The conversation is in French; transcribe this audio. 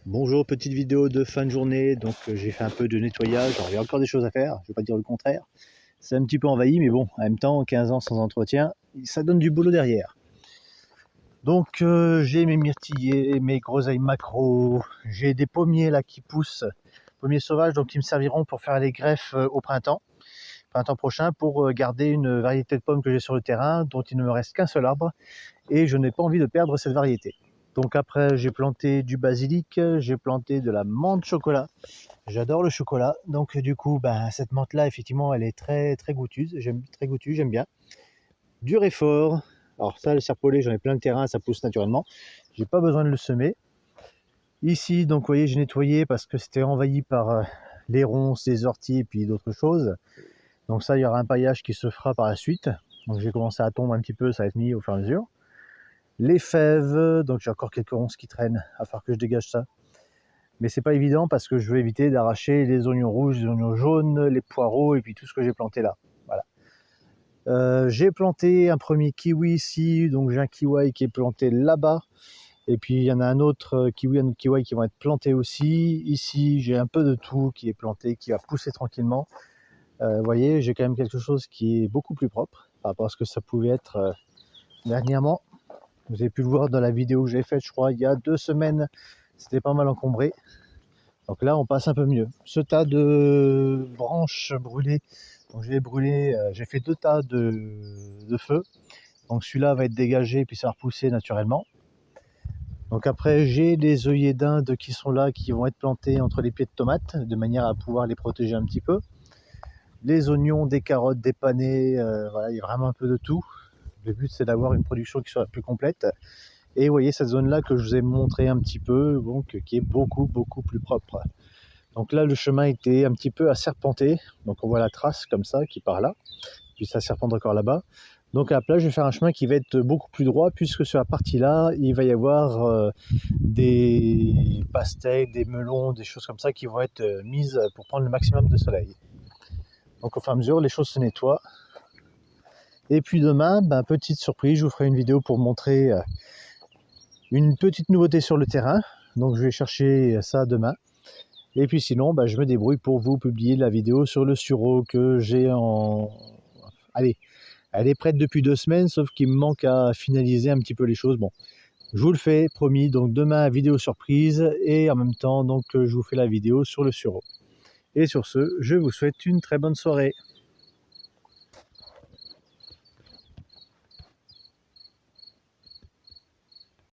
Bonjour, petite vidéo de fin de journée. Donc j'ai fait un peu de nettoyage. Alors, il y a encore des choses à faire, je ne vais pas dire le contraire. C'est un petit peu envahi, mais bon, en même temps, 15 ans sans entretien, ça donne du boulot derrière. Donc j'ai mes myrtillers, mes groseilles macro, j'ai des pommiers là qui poussent, pommiers sauvages, donc qui me serviront pour faire les greffes au printemps prochain, pour garder une variété de pommes que j'ai sur le terrain, dont il ne me reste qu'un seul arbre, et je n'ai pas envie de perdre cette variété. Donc après, j'ai planté du basilic, j'ai planté de la menthe chocolat. J'adore le chocolat, donc du coup, cette menthe là, effectivement, elle est très goûteuse, j'aime bien. Du réfort, alors ça, le serpolet, j'en ai plein le terrain, ça pousse naturellement, j'ai pas besoin de le semer. Ici, donc vous voyez, j'ai nettoyé parce que c'était envahi par les ronces, les orties et puis d'autres choses. Donc ça, il y aura un paillage qui se fera par la suite. Donc j'ai commencé à tomber un petit peu, ça va être mis au fur et à mesure. Les fèves, donc j'ai encore quelques ronces qui traînent, à faire que je dégage ça. Mais c'est pas évident parce que je veux éviter d'arracher les oignons rouges, les oignons jaunes, les poireaux et puis tout ce que j'ai planté là. Voilà. J'ai planté un premier kiwi ici, donc j'ai un kiwi qui est planté là-bas. Et puis il y en a un autre kiwi qui vont être plantés aussi. Ici, j'ai un peu de tout qui est planté, qui va pousser tranquillement. Vous voyez, j'ai quand même quelque chose qui est beaucoup plus propre par rapport à ce que ça pouvait être dernièrement. Vous avez pu le voir dans la vidéo que j'ai faite, je crois, il y a 2 semaines. C'était pas mal encombré. Donc là, on passe un peu mieux. Ce tas de branches brûlées, donc j'ai fait 2 tas de feu. Donc celui-là va être dégagé puis ça va repousser naturellement. Donc après, j'ai les œillets d'Inde qui sont là, qui vont être plantés entre les pieds de tomates, de manière à pouvoir les protéger un petit peu. Les oignons, des carottes, des panais, voilà, il y a vraiment un peu de tout. Le but, c'est d'avoir une production qui soit plus complète. Et vous voyez cette zone-là que je vous ai montré un petit peu, donc qui est beaucoup plus propre. Donc là, le chemin était un petit peu à serpenter. Donc on voit la trace comme ça qui part là, puis ça serpente encore là-bas. Donc à la place, je vais faire un chemin qui va être beaucoup plus droit, puisque sur la partie-là, il va y avoir des pastèques, des melons, des choses comme ça qui vont être mises pour prendre le maximum de soleil. Donc au fur et à mesure, les choses se nettoient. Et puis demain, petite surprise, je vous ferai une vidéo pour montrer une petite nouveauté sur le terrain. Donc je vais chercher ça demain. Et puis sinon, je me débrouille pour vous publier la vidéo sur le sureau que j'ai en... Allez, elle est prête depuis 2 semaines, sauf qu'il me manque à finaliser un petit peu les choses. Bon, je vous le fais, promis. Donc demain, vidéo surprise. Et en même temps, donc je vous fais la vidéo sur le sureau. Et sur ce, je vous souhaite une très bonne soirée.